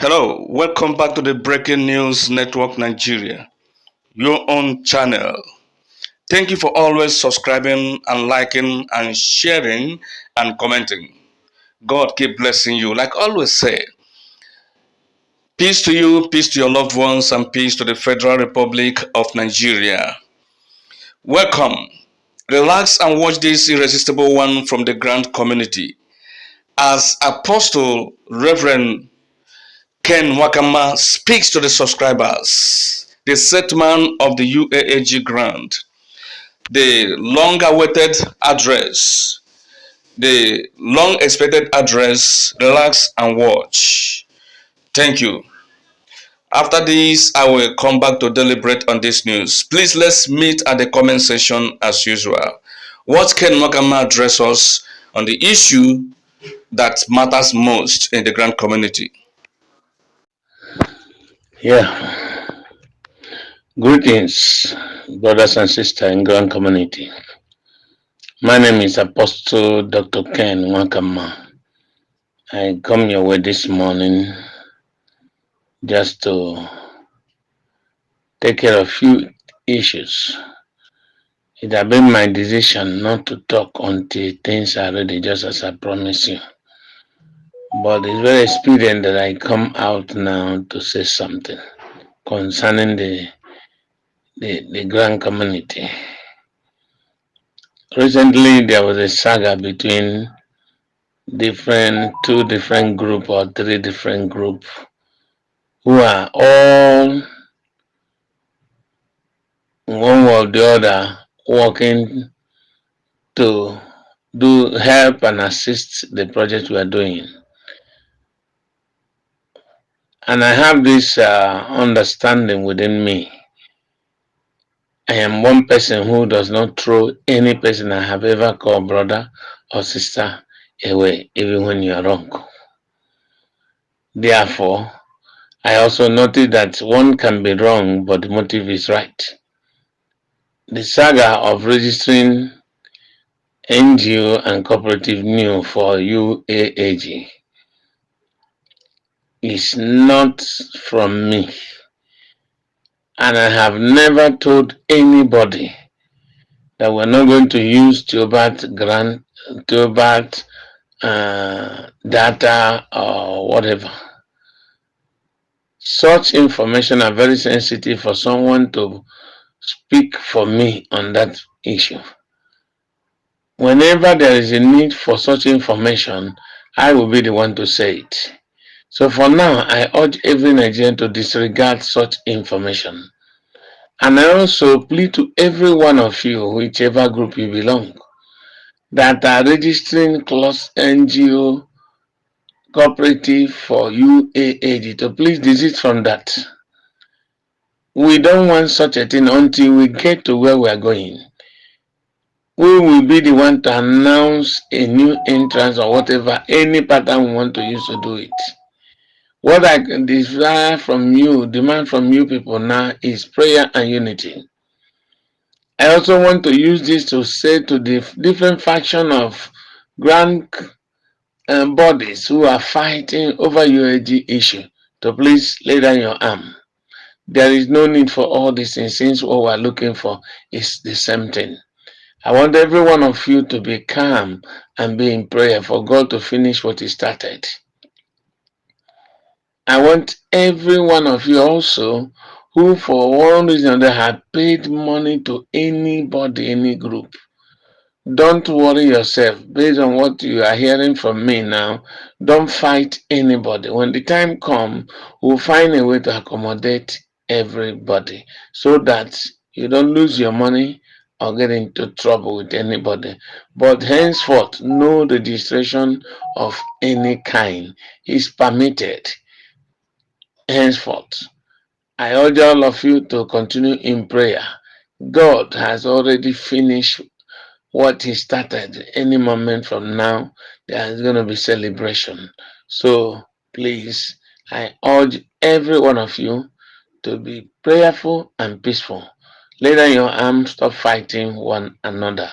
Hello, welcome back to the Breaking News Network Nigeria, your own channel. Thank you for always subscribing and liking and sharing and commenting. God keep blessing you. Like I always say, peace to you, peace to your loved ones, and peace to the Federal Republic of Nigeria. Welcome. Relax and watch this irresistible one from the grand community. As Apostle Reverend Nwakanma speaks to the subscribers, the settlement of the UAAG grant, the long-awaited address, the long-expected address. Relax and watch. Thank you. After this, I will come back to deliberate on this news. Please let's meet at the comment section as usual. What can Nwakanma address us on the issue that matters most in the grand community? Yeah, greetings, brothers and sisters in Grand Community. My name is Apostle Dr. Ken Nwakanma. I come your way this morning just to take care of few issues. It has been my decision not to talk until things are ready, just as I promised you. But it's very expedient that I come out now to say something concerning the Grand Community. Recently, there was a saga between two different group or three different group who are all one way or the other working to do help and assist the project we are doing. And I have this understanding within me. I am one person who does not throw any person I have ever called brother or sister away, even when you are wrong. Therefore, I also noted that one can be wrong, but the motive is right. The saga of registering NGO and cooperative new for UAAG is not from me. And I have never told anybody that we're not going to use Theobald grant, Theobald data or whatever. Such information are very sensitive for someone to speak for me on that issue. Whenever there is a need for such information, I will be the one to say it. So for now, I urge every Nigerian to disregard such information. And I also plead to every one of you, whichever group you belong, that are registering close NGO cooperative for UAAG to please desist from that. We don't want such a thing until we get to where we are going. We will be the one to announce a new entrance or whatever, any pattern we want to use to do it. What I can desire from you, demand from you people now is prayer and unity. I also want to use this to say to the different faction of grand bodies who are fighting over UAG issue to please lay down your arm. There is no need for all these things since what we're looking for is the same thing. I want every one of you to be calm and be in prayer for God to finish what He started. I want every one of you also who for one reason or another have paid money to anybody, any group. Don't worry yourself. Based on what you are hearing from me now, don't fight anybody. When the time comes, we'll find a way to accommodate everybody so that you don't lose your money or get into trouble with anybody. But henceforth, no registration of any kind is permitted. Henceforth, I urge all of you to continue in prayer. God has already finished what He started. Any moment from now, there is going to be celebration. So please, I urge every one of you to be prayerful and peaceful. Lay down your arms, stop fighting one another.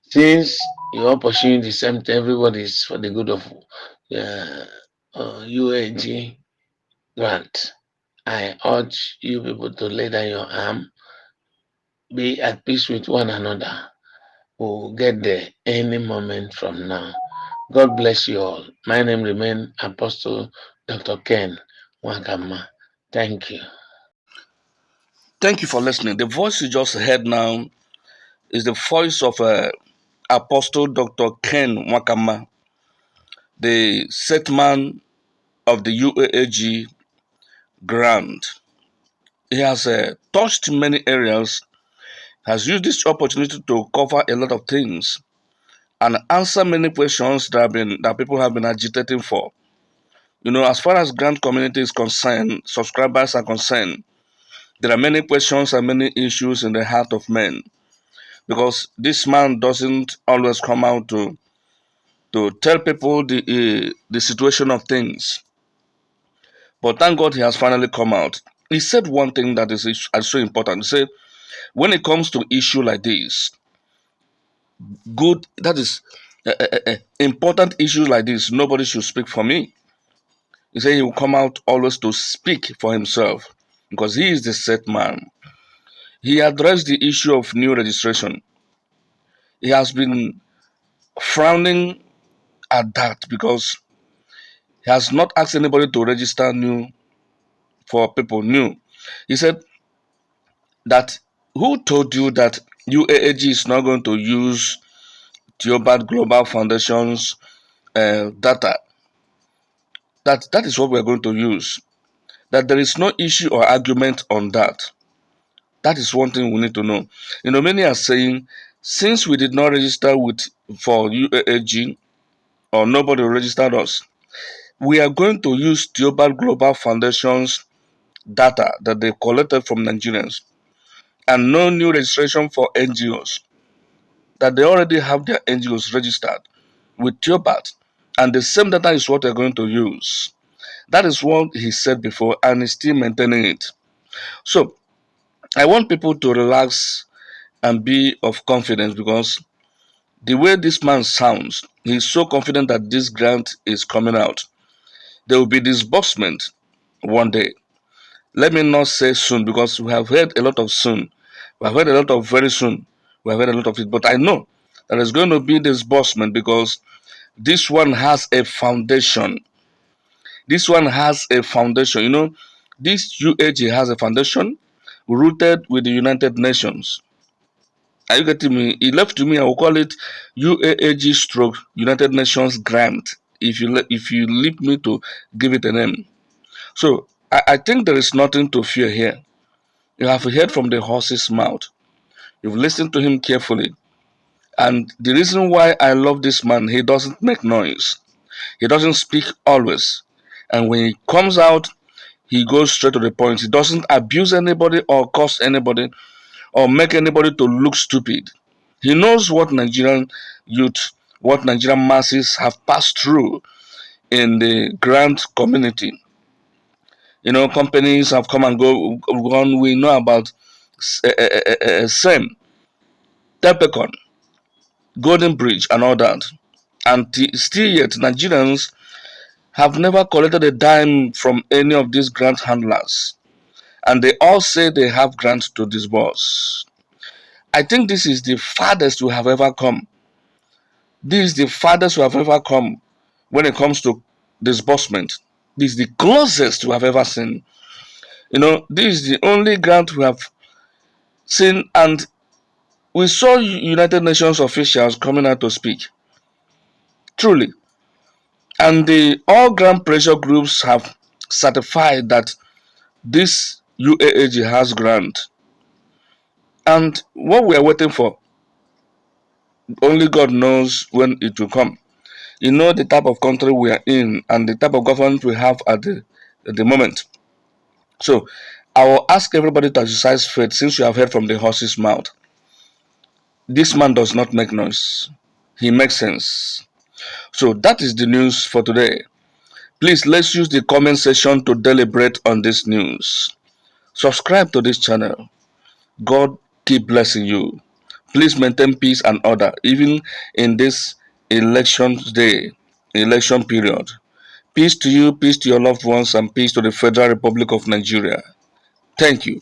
Since you are pursuing the same thing, everybody is for the good of UAG. grant. I urge you people to lay down your arm, be at peace with one another. We'll get there any moment from now. God bless you all. My name remains Apostle Dr. Ken Nwakanma. Thank you. Thank you for listening. The voice you just heard now is the voice of Apostle Dr. Ken Nwakanma, the set man of the UAAG grant. He has touched many areas, has used this opportunity to cover a lot of things and answer many questions that people have been agitating for. As far as grant community is concerned, subscribers are concerned, there are many questions and many issues in the heart of men because this man doesn't always come out to tell people the situation of things. But thank God he has finally come out. He said one thing that is so important. He said, when it comes to issue like this, good that is important issues like this, nobody should speak for me. He said he will come out always to speak for himself because he is the set man. He addressed the issue of new registration. He has been frowning at that because he has not asked anybody to register new for people new. He said that who told you that UAAG is not going to use Theobald Global Foundation's data? That is what we're going to use. That there is no issue or argument on that. That is one thing we need to know. Many are saying since we did not register for UAAG or nobody registered us, we are going to use Theobald Global Foundation's data that they collected from Nigerians and no new registration for NGOs. That they already have their NGOs registered with Theobald, and the same data is what they're going to use. That is what he said before, and he's still maintaining it. So I want people to relax and be of confidence because the way this man sounds, he's so confident that this grant is coming out. There will be disbursement one day. Let me not say soon because we have heard a lot of soon. We have heard a lot of very soon. We have heard a lot of it. But I know that there's going to be disbursement because this one has a foundation. This one has a foundation. This UAG has a foundation rooted with the United Nations. Are you getting me? It left to me, I will call it UAAG stroke United Nations grant. If you leave me to give it a name. So I think there is nothing to fear here. You have heard from the horse's mouth. You've listened to him carefully. And the reason why I love this man, he doesn't make noise. He doesn't speak always. And when he comes out, he goes straight to the point. He doesn't abuse anybody or curse anybody or make anybody to look stupid. He knows what Nigerian youth, what Nigerian masses have passed through in the grant community. Companies have come and gone. We know about SEM, Tepecon, Golden Bridge, and all that. And still yet, Nigerians have never collected a dime from any of these grant handlers. And they all say they have grants to disburse. I think this is the farthest we have ever come. This is the farthest we have ever come when it comes to disbursement. This is the closest we have ever seen. This is the only grant we have seen, and we saw United Nations officials coming out to speak. Truly. And the all grant pressure groups have certified that this UAAG has grant. And what we are waiting for, only God knows when it will come. The type of country we are in and the type of government we have at the moment. So I will ask everybody to exercise faith since you have heard from the horse's mouth. This man does not make noise. He makes sense. So that is the news for today. Please let's use the comment section to deliberate on this news. Subscribe to this channel. God keep blessing you. Please maintain peace and order even in this election day, election period. Peace to you, peace to your loved ones, and peace to the Federal Republic of Nigeria. Thank you.